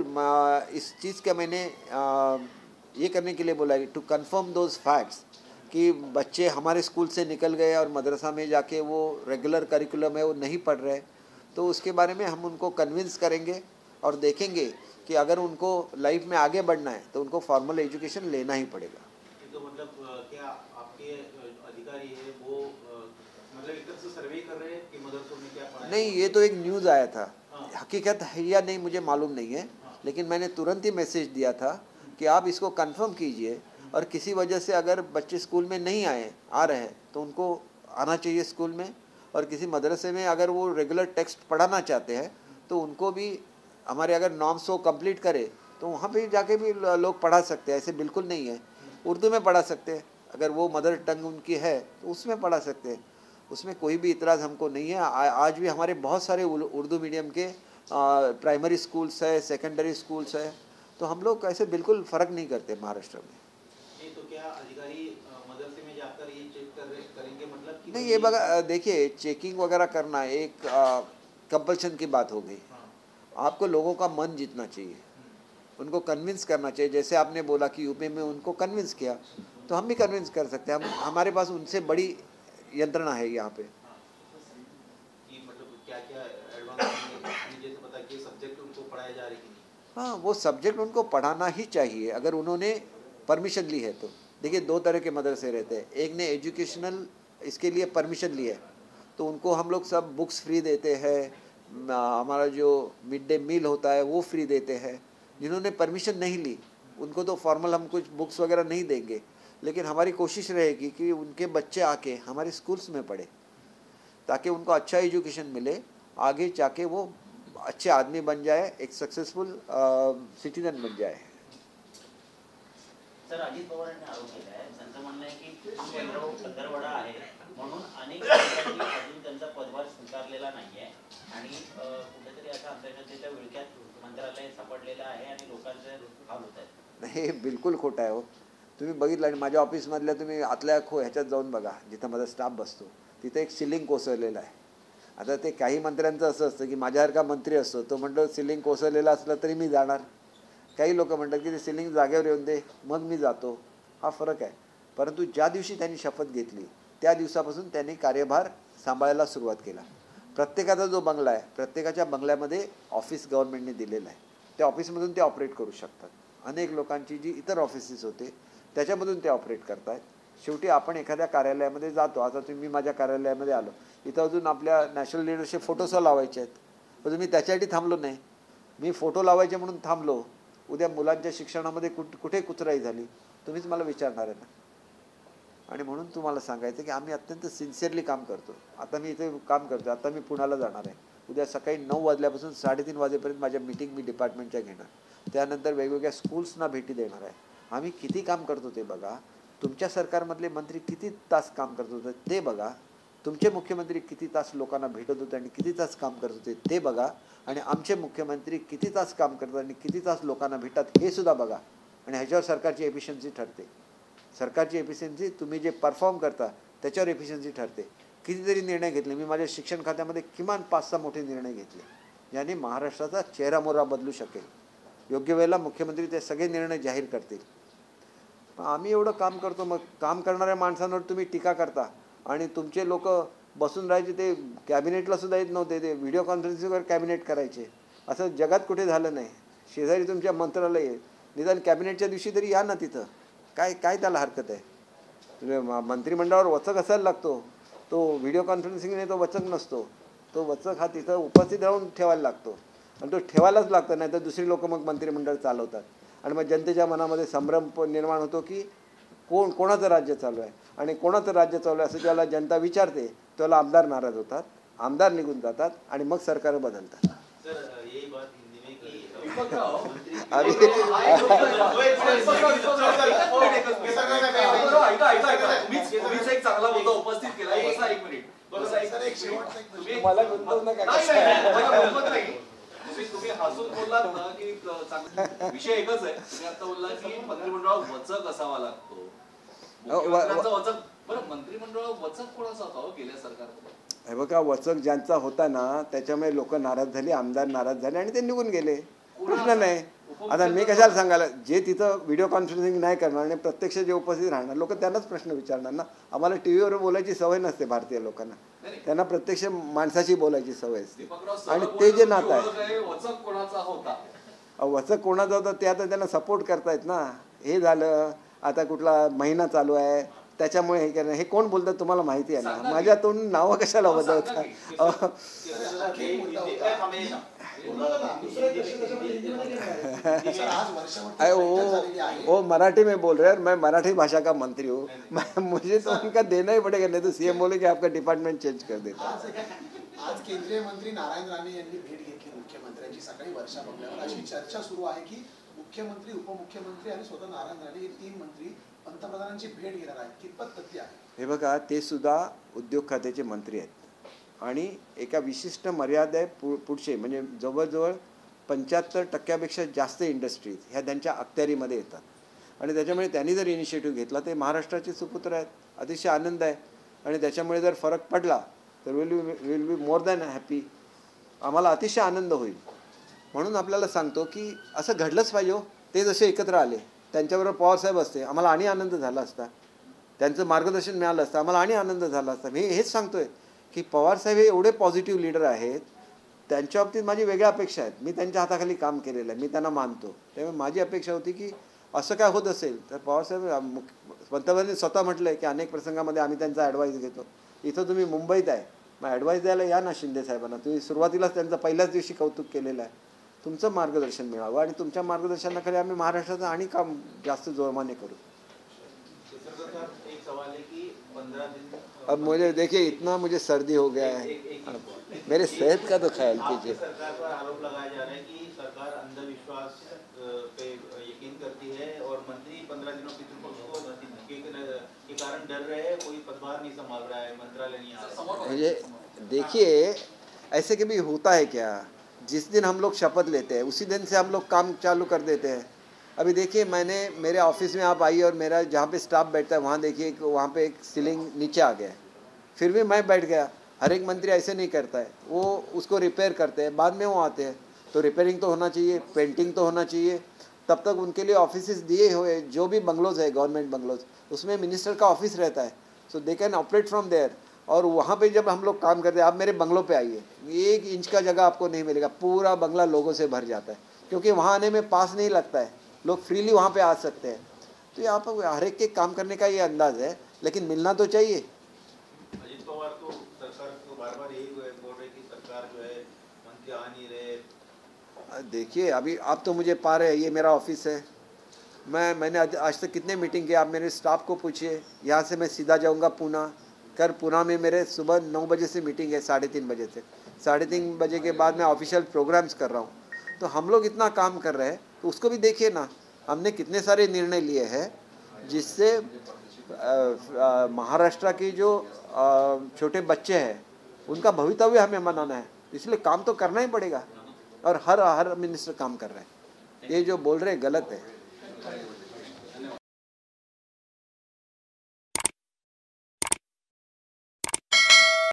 इस चीज़ का मैंने ये करने के लिए बोला है टू कंफर्म दोज फैक्ट्स कि बच्चे हमारे स्कूल से निकल गए और मदरसा में जाके वो रेगुलर करिकुलम है वो नहीं पढ़ रहे, तो उसके बारे में हम उनको कन्विंस करेंगे और देखेंगे कि अगर उनको लाइफ में आगे बढ़ना है तो उनको फॉर्मल एजुकेशन लेना ही पड़ेगा। तो मतलब क्या आपके अधिकारी है वो मतलब एक तरह से सर्वे कर रहे हैं कि मदरसों में क्या पढ़ाया? नहीं, ये तो एक न्यूज़ आया था, हकीकत है या नहीं मुझे मालूम नहीं है, लेकिन मैंने तुरंत ही मैसेज दिया था कि आप इसको कंफर्म कीजिए और किसी वजह से अगर बच्चे स्कूल में नहीं आ रहे हैं तो उनको आना चाहिए स्कूल में। और किसी मदरसे में अगर वो रेगुलर टेक्स्ट पढ़ाना चाहते हैं तो उनको भी हमारे अगर नॉर्म्स को कंप्लीट करे तो वहाँ पे जाके भी लोग पढ़ा सकते हैं, ऐसे बिल्कुल नहीं है। उर्दू में पढ़ा सकते हैं, अगर वो मदर टंग उनकी है तो उसमें पढ़ा सकते हैं, उसमें कोई भी इतराज़ हमको नहीं है। आज भी हमारे बहुत सारे उर्दू मीडियम के प्राइमरी स्कूल्स है, सेकेंडरी स्कूल्स है, तो हम लोग ऐसे बिल्कुल फ़र्क नहीं करते महाराष्ट्र में। नहीं, तो क्या अधिकारी मदरसे में जाकर ये चेक करेंगे मतलब कि नहीं, ये देखिए, चेकिंग वगैरह करना एक कंपल्शन की बात हो गई। आपको लोगों का मन जीतना चाहिए, उनको कन्विंस करना चाहिए। जैसे आपने बोला कि यूपी में उनको कन्विंस किया, तो हम भी कन्विंस कर सकते हैं। हमारे पास उनसे बड़ी यंत्रणा है यहाँ पे। कि मतलब क्या-क्या एडवांस जैसे पता कि सब्जेक्ट उनको पढ़ाए जा रहे कि नहीं? हाँ, वो सब्जेक्ट उनको पढ़ाना ही चाहिए अगर उन्होंने परमिशन ली है तो। देखिए, 2 तरह के मदरसे रहते हैं, एक ने एजुकेशनल इसके लिए परमिशन ली है तो उनको हम लोग सब बुक्स फ्री देते हैं, हमारा जो मिड डे मील होता है वो फ्री देते हैं। जिन्होंने परमिशन नहीं ली उनको तो फॉर्मल हम कुछ बुक्स वगैरह नहीं देंगे, लेकिन हमारी कोशिश रहेगी कि उनके बच्चे आके हमारे स्कूल्स में पढ़े ताकि उनको अच्छा एजुकेशन मिले, आगे जाके वो अच्छे आदमी बन जाए, एक सक्सेसफुल सिटीजन बन जाए। सर, अजित पवार यांनी आरोप केला आहे, त्यांचं म्हणणं आहे की पंधरवडा आहे म्हणून अनेक मंत्र्यांनी अजून त्यांचा पदभार स्वीकारलेला नाहीये आणि कुठेतरी अशा अंधश्रद्धेच्या विळख्यात मंत्रालय सापडलेलं आहे आणि लोकांचे हाल होत आहेत। नाही, बिलकुल खोटं आहे हो। तुम्ही बघितलं आणि माझ्या ऑफिसमधल्या तुम्ही आतल्या ह्याच्यात जाऊन बघा, जिथं माझा स्टाफ बसतो तिथे एक सिलिंग कोसळलेलं आहे। आता ते काही मंत्र्यांचं असं असतं की माझ्यासारखा मंत्री असतो तो म्हणतो सिलिंग कोसळलेलं असलं तरी मी जाणार, काही लोक म्हणतात की ते सिलिंग जागेवर येऊन दे मग मी जातो, हा फरक आहे। परंतु ज्या दिवशी त्यांनी शपथ घेतली त्या दिवसापासून त्यांनी कार्यभार सांभाळायला सुरुवात केला। प्रत्येकाचा जो बंगला आहे प्रत्येकाच्या बंगल्यामध्ये ऑफिस गव्हर्नमेंटने दिलेलं आहे, त्या ऑफिसमधून ते ऑपरेट करू शकतात। अनेक लोकांची जी इतर ऑफिसेस होते त्याच्यामधून ते ऑपरेट करतात। शेवटी आपण एखाद्या कार्यालयामध्ये जातो, आता तुम्ही माझ्या कार्यालयामध्ये आलो, इथं अजून आपल्या नॅशनल लीडरशिप फोटोसुद्धा लावायचे आहेत, पण मी त्याच्यासाठी थांबलो नाही, मी फोटो लावायचे म्हणून थांबलो, उद्या मुलांच्या शिक्षणामध्ये कुठे कुचराई झाली तुम्हीच मला विचारणार आहे ना। आणि म्हणून तुम्हाला सांगायचं की आम्ही अत्यंत सिन्सिअरली काम करतो। आता मी इथे काम करतो, आता मी पुण्याला जाणार आहे, उद्या सकाळी 9 वाजल्यापासून 3:30 वाजेपर्यंत माझ्या मीटिंग मी डिपार्टमेंटच्या घेणार, त्यानंतर वेगवेगळ्या स्कूल्सना भेटी देणार आहे। आम्ही किती काम करतो ते बघा, तुमच्या सरकारमधले मंत्री किती तास काम करत होते ते बघा, तुमचे मुख्यमंत्री किती तास लोकांना भेटत होते आणि किती तास काम करत होते ते बघा, आणि आमचे मुख्यमंत्री किती तास काम करतात आणि किती तास लोकांना भेटतात हे सुद्धा बघा, आणि ह्याच्यावर सरकारची एफिशियन्सी ठरते। सरकारची एफिशियन्सी तुम्ही जे परफॉर्म करता त्याच्यावर एफिशियन्सी ठरते। कितीतरी निर्णय घेतले मी माझ्या शिक्षण खात्यामध्ये, किमान 5-6 मोठे निर्णय घेतले ज्याने महाराष्ट्राचा चेहरा मोहरा बदलू शकेल। योग्य वेळेला मुख्यमंत्री ते सगळे निर्णय जाहीर करतील। पण आम्ही एवढं काम करतो, मग काम करणाऱ्या माणसांवर तुम्ही टीका करता आणि तुमचे लोक बसून राहायचे, ते कॅबिनेटला सुद्धा येत नव्हते, ते व्हिडिओ कॉन्फरन्सिंगवर कॅबिनेट करायचे, असं जगात कुठे झालं नाही। शेजारी तुमच्या मंत्रालय आहे, निदान कॅबिनेटच्या दिवशी तरी या ना तिथं. काय काय त्याला हरकत आहे? मंत्रिमंडळावर वचक असायला लागतो, तो व्हिडिओ कॉन्फरन्सिंगने तो वचक नसतो. तो वचक हा तिथं उपस्थित राहून ठेवायला लागतो आणि तो ठेवायलाच लागतं, नाही तर दुसरी लोक मग मंत्रिमंडळ चालवतात आणि मग जनतेच्या मनामध्ये संभ्रम निर्माण होतो की कोणाचं राज्य चालू आहे आणि कोणाचं राज्य चालू आहे असं ज्याला जनता विचारते त्याला आमदार नाराज होतात, आमदार निघून जातात आणि मग सरकार बदलतात. सर यही बात हिंदी में कि तुम्हीच एक चांगला मुद्दा उपस्थित केला. बसा एक मिनिट. मला गुंतवू नका. तुम्ही हसून बोललात ना की विषय एकच आहे. तुम्ही आता बोलला की मंत्रिमंडळात वचक असावा लागतो. मुख्यमंत्र्यांचा वचक, बरं मंत्रिमंडळात वचक कोणाचा होता गेल्या सरकारमध्ये? हे बघा, वचक ज्यांचा होता ना त्याच्यामुळे लोक नाराज झाले, आमदार नाराज झाले आणि ते निघून गेले. प्रश्न नाही. आता मी कशाला सांगायला, जे तिथं व्हिडिओ कॉन्फरन्सिंग नाही करणार आणि प्रत्यक्ष जे उपस्थित राहणार लोक त्यांनाच प्रश्न विचारणार ना. आम्हाला टी व्हीवर बोलायची सवय नसते भारतीय लोकांना, त्यांना प्रत्यक्ष माणसाची बोलायची सवय असते. आणि ते जे नातं आहे, वचक कोणाचा होता, वचक कोणाचा होता ते आता त्यांना सपोर्ट करतायत ना. हे झालं, आता कुठला महिना चालू आहे त्याच्यामुळे हे करणं, हे कोण बोलतात तुम्हाला माहिती आहे ना. माझ्या तोंडून नावं कशाला बदलतात? ओ मराठी में बोल रहे हैं, मैं मराठी भाषा का मंत्री हूँ, मुझे तो उनका देना ही पड़ेगा, नहीं तो सीएम बोले कि आपका डिपार्टमेंट चेंज कर देता. आज केंद्रीय मंत्री नारायण राणे यांनी भेट घेतली मुख्यमंत्र्यांची सकाळी वर्षा बंगल्यावर. अशी चर्चा सुरू आहे की मुख्यमंत्री, उपमुख्यमंत्री आणि स्वतः नारायण राणे हे 3 मंत्री पंतप्रधानांची भेट घेणार आहेत. कितपत तथ्य आहे? हे बघा, ते सुद्धा उद्योग खात्याचे मंत्री आहेत आणि एका विशिष्ट मर्यादे पुढचे म्हणजे जवळजवळ 75% जास्त इंडस्ट्रीज ह्या त्यांच्या अखत्यारीमध्ये येतात आणि त्याच्यामुळे त्यांनी जर इनिशिएटिव्ह घेतला ते महाराष्ट्राचे सुपुत्र आहेत. अतिशय आनंद आहे आणि त्याच्यामुळे जर फरक पडला तर will be more than happy. आम्हाला अतिशय आनंद होईल. म्हणून आपल्याला सांगतो की असं घडलंच पाहिजे. ते जसे एकत्र आले, त्यांच्याबरोबर पवारसाहेब असते, आम्हाला आणि आनंद झाला असता. त्यांचं मार्गदर्शन मिळालं असतं, आम्हाला आणि आनंद झाला असता. मी हेच सांगतोय की पवारसाहेब हे एवढे पॉझिटिव्ह लीडर आहेत, त्यांच्या बाबतीत माझी वेगळ्या अपेक्षा आहेत. मी त्यांच्या हाताखाली काम केलेलं आहे, मी त्यांना मानतो. त्यामुळे माझी अपेक्षा होती की असं काय होत असेल तर पवारसाहेब पंतप्रधानांनी स्वतः म्हटलं आहे की अनेक प्रसंगामध्ये आम्ही त्यांचा ॲडवाईस घेतो. इथं तुम्ही मुंबईत आहे, मग ॲडवाईस द्यायला या ना शिंदे साहेबांना. तुम्ही सुरुवातीलाच त्यांचं पहिल्याच दिवशी कौतुक केलेलं आहे. तुमचं मार्गदर्शन मिळावं आणि तुमच्या मार्गदर्शनाखाली आम्ही महाराष्ट्राचं आणि काम जास्त जोमाने करू. एक सवाल है कि 15 दिन अब मुझे देखिए इतना मुझे सर्दी हो गया है, मेरे सेहत का तो ख्याल कीजिए. सरकार पर आरोप लगाया जा रहा है कि सरकार अंधविश्वास पे यकीन करती है और मंत्री 15 दिनों के कारण डर रहे हैं, कोई पदभार नहीं संभाल रहा है, मंत्रालय नहीं आ रहा. मुझे देखिए, ऐसे कभी होता है क्या? जिस दिन हम लोग शपथ लेते हैं उसी दिन से हम लोग काम चालू कर देते हैं. अभी देखिए, मैंने मेरे ऑफिस में आप आइए और मेरा जहाँ पे स्टाफ बैठता है वहाँ देखिए, वहाँ पे एक सीलिंग नीचे आ गया है, फिर भी मैं बैठ गया. हर एक मंत्री ऐसे नहीं करता है, वो उसको रिपेयर करते हैं, बाद में वो आते हैं. तो रिपेयरिंग तो होना चाहिए, पेंटिंग तो होना चाहिए. तब तक उनके लिए ऑफिसेस दिए हुए, जो भी बंगलोज है गवर्नमेंट बंगलोज, उसमें मिनिस्टर का ऑफिस रहता है, so they can operate from there. और वहाँ पे जब हम लोग काम करते हैं, आप मेरे बंगलों पे आइए, 1 इंच का जगह आपको नहीं मिलेगा, पूरा बंगला लोगों से भर जाता है, क्योंकि वहाँ आने में पास नहीं लगता है, लोग फ्रीली वहाँ पे आ सकते हैं. तो यहाँ पर हर एक के काम करने का ये अंदाज़ है, लेकिन मिलना तो चाहिए. अजित पवार तो सरकार को बार-बार यही बोल रहे कि सरकार जो है मंत्री आ नहीं रहे. देखिए, अभी आप तो मुझे पा रहे हैं, ये मेरा ऑफिस है. मैंने आज तक कितने मीटिंग किए, आप मेरे स्टाफ को पूछिए. यहाँ से मैं सीधा जाऊँगा पूना. पूना में मेरे सुबह 9 बजे से मीटिंग है, 3:30 बजे से. 3:30 बजे के बाद मैं ऑफिशियल प्रोग्राम्स कर रहा हूँ. तो हम लोग इतना काम कर रहे हैं, तो उसको भी देखिए ना. हमने कितने सारे निर्णय लिए हैं जिससे महाराष्ट्र की जो छोटे बच्चे हैं उनका भवितव्य हमें बनाना है. इसलिए काम तो करना ही पड़ेगा और हर मिनिस्टर काम कर रहे हैं. ये जो बोल रहे हैं गलत है.